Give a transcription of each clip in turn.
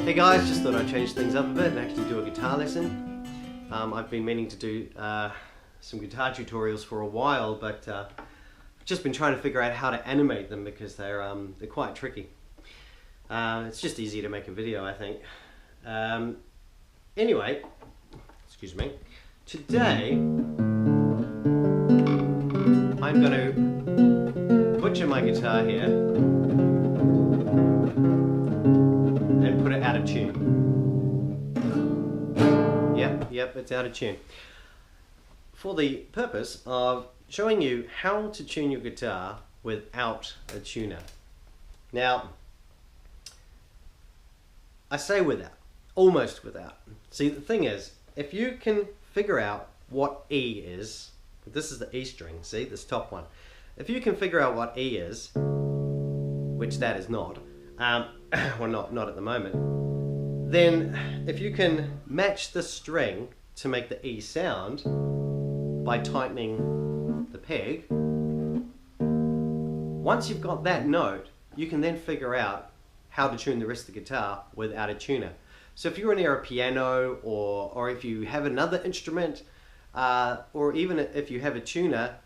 Hey guys, just thought I'd change things up a bit and actually do a guitar lesson. I've been meaning to do some guitar tutorials for a while, but I've just been trying to figure out how to animate them because they're quite tricky. It's just easier to make a video, I think. Anyway, excuse me. Today I'm going to butcher my guitar here and put it out of tune. Yep, it's out of tune. For the purpose of showing you how to tune your guitar without a tuner. Now, I say without, almost without. See, the thing is, if you can figure out what E is, this is the E string, see, this top one. If you can figure out what E is, which that is not, well not at the moment, then if you can match the string to make the E sound by tightening the peg, once you've got that note, you can then figure out how to tune the rest of the guitar without a tuner. So if you're near a piano or if you have another instrument, or even if you have a tuner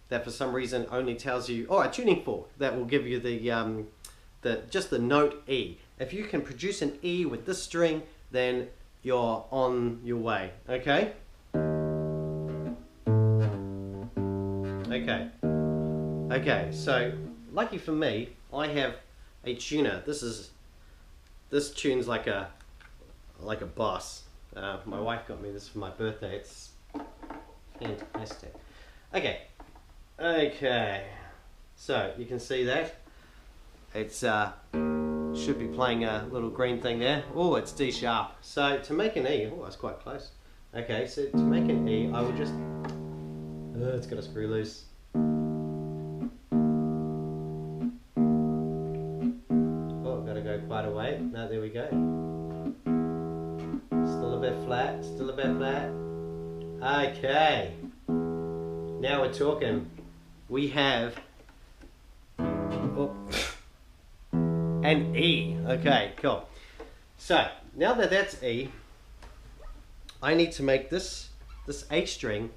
that for some reason only tells you, a tuning fork that will give you just the note E. If you can produce an E with this string, then you're on your way, okay? Okay, so lucky for me, I have a tuner. This tunes like a boss. My wife got me this for my birthday. It's fantastic. Okay. So you can see that it's should be playing a little green thing there. Oh, it's D sharp. So to make an E, that's quite close. Okay, so to make an E, I will just it's got a screw loose. Gotta go quite a way. No, there we go. Still a bit flat, still a bit flat. Okay. Now we're talking. We have an E. Okay, cool. So, now that that's E, I need to make this H string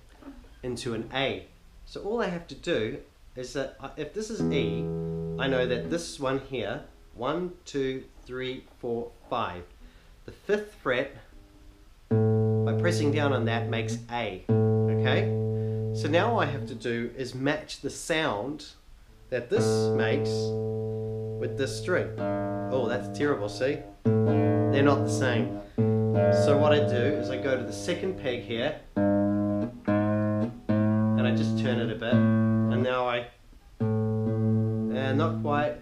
into an A. So all I have to do is that if this is E, I know that this one here, 1, 2, 3, 4, 5. The 5th fret, by pressing down on that, makes A, okay? So now all I have to do is match the sound that this makes with this string. Oh, that's terrible, see? They're not the same. So what I do is I go to the 2nd peg here, and I just turn it a bit, and now not quite.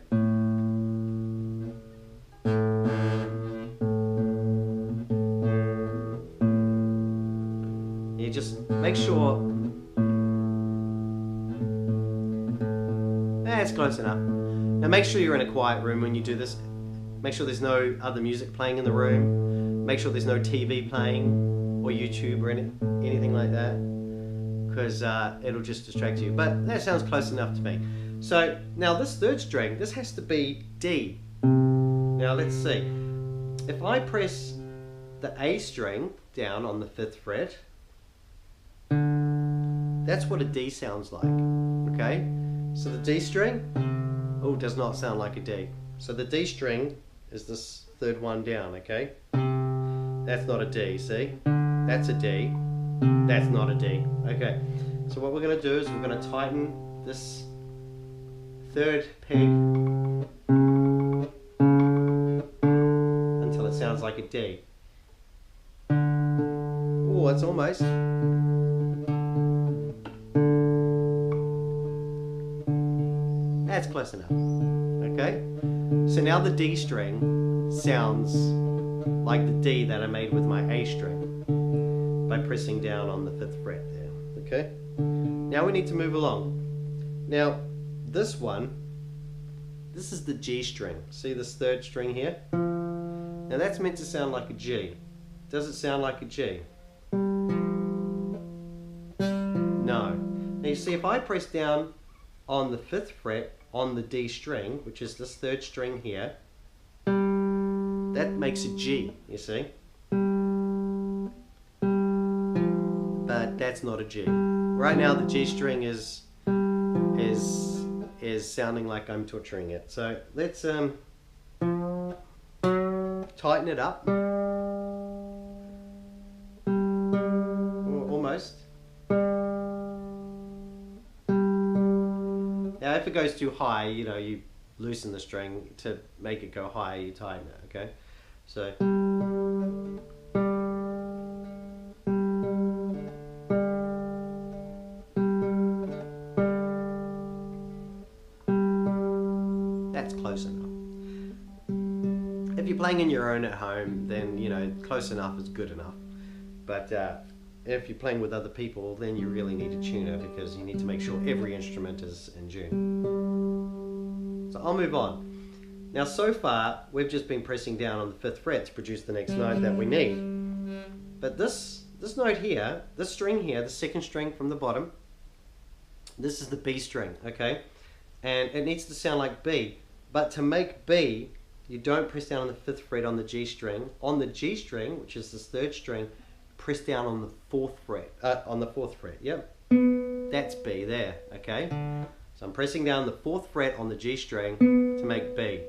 You just make sure it's close enough. Now make sure you're in a quiet room when you do this. Make sure there's no other music playing in the room. Make sure there's no TV playing or YouTube or anything like that, because it'll just distract you. But that sounds close enough to me. So now this 3rd string, this has to be D. Now let's see. If I press the A string down on the 5th fret, that's what a D sounds like, okay? So the D string, does not sound like a D. So the D string is this 3rd one down, okay? That's not a D, see? That's a D. That's not a D. Okay, so what we're going to do is we're going to tighten this 3rd peg until it sounds like a D. Oh, it's almost. That's close enough, okay? So now the D string sounds like the D that I made with my A string by pressing down on the 5th fret there, okay? Now we need to move along. Now, this is the G string. See this 3rd string here? Now that's meant to sound like a G. Does it sound like a G? No. Now you see, if I press down on the 5th fret on the D string, which is this 3rd string here, that makes a G, you see. But that's not a G. Right now the G string is sounding like I'm torturing it. So let's tighten it up. Almost. Now if it goes too high, you know, you loosen the string. To make it go higher, you tighten it, okay? So that's close enough. If you're playing in your own at home, then, you know, close enough is good enough. But if you're playing with other people, then you really need a tuner, because you need to make sure every instrument is in tune. So I'll move on. Now so far, we've just been pressing down on the 5th fret to produce the next note that we need. But this note here, this string here, the 2nd string from the bottom, this is the B string, okay? And it needs to sound like B. But to make B, you don't press down on the 5th fret on the G string. On the G string, which is this 3rd string, press down on the 4th fret. On the 4th fret, yep. That's B there, okay? So I'm pressing down the 4th fret on the G string to make B.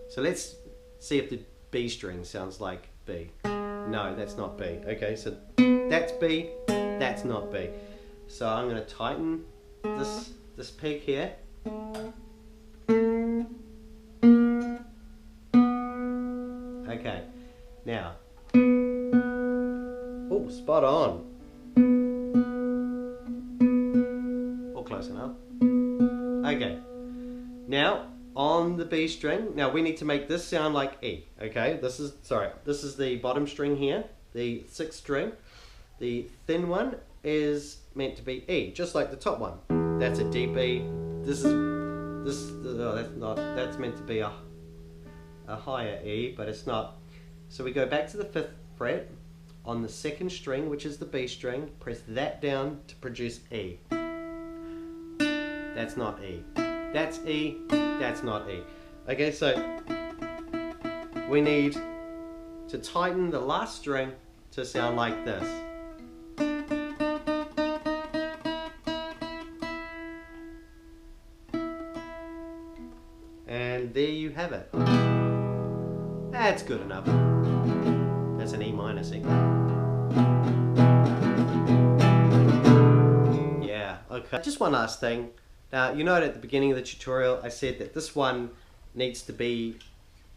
So let's see if the B string sounds like B. No, that's not B. Okay, so that's B, that's not B. So I'm going to tighten this peg here. Okay, now, oh, spot on. Or close enough. Okay, now on the B string, now we need to make this sound like E, okay? This is the bottom string here, the 6th string. The thin one is meant to be E, just like the top one. That's a deep E. That's meant to be a higher E, but it's not. So we go back to the 5th fret on the 2nd string, which is the B string, press that down to produce E. That's not E. That's E, that's not E. Okay, so we need to tighten the last string to sound like this. And there you have it. That's good enough. That's an E minor C. Yeah, okay. Just one last thing. Now, you note at the beginning of the tutorial, I said that this one needs to be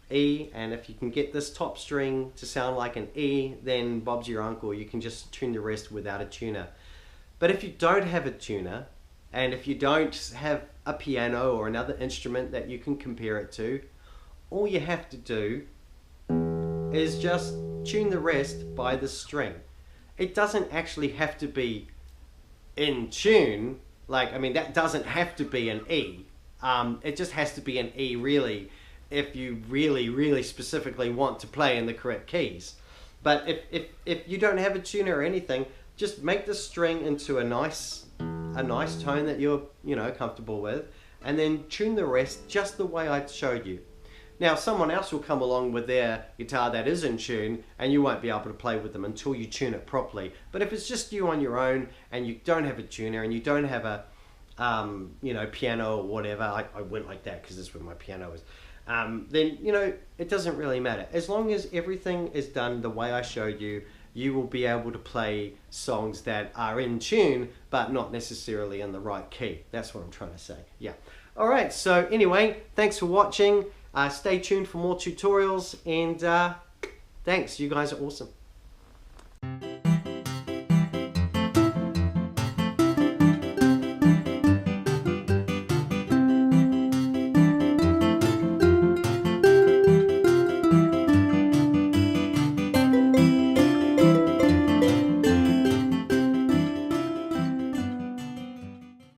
E, and if you can get this top string to sound like an E, then Bob's your uncle. You can just tune the rest without a tuner. But if you don't have a tuner, and if you don't have a piano or another instrument that you can compare it to, all you have to do is just tune the rest by the string. It doesn't actually have to be in tune. Like, I mean, that doesn't have to be an E. It just has to be an E, really, if you really, really specifically want to play in the correct keys. But if you don't have a tuner or anything, just make the string into a nice tone that you're, you know, comfortable with, and then tune the rest just the way I showed you. Now, someone else will come along with their guitar that is in tune, and you won't be able to play with them until you tune it properly. But if it's just you on your own, and you don't have a tuner, and you don't have a, you know, piano or whatever, I went like that because this is where my piano is, then, you know, it doesn't really matter. As long as everything is done the way I showed you, you will be able to play songs that are in tune, but not necessarily in the right key. That's what I'm trying to say, yeah. All right, so anyway, thanks for watching. Stay tuned for more tutorials, and thanks, you guys are awesome.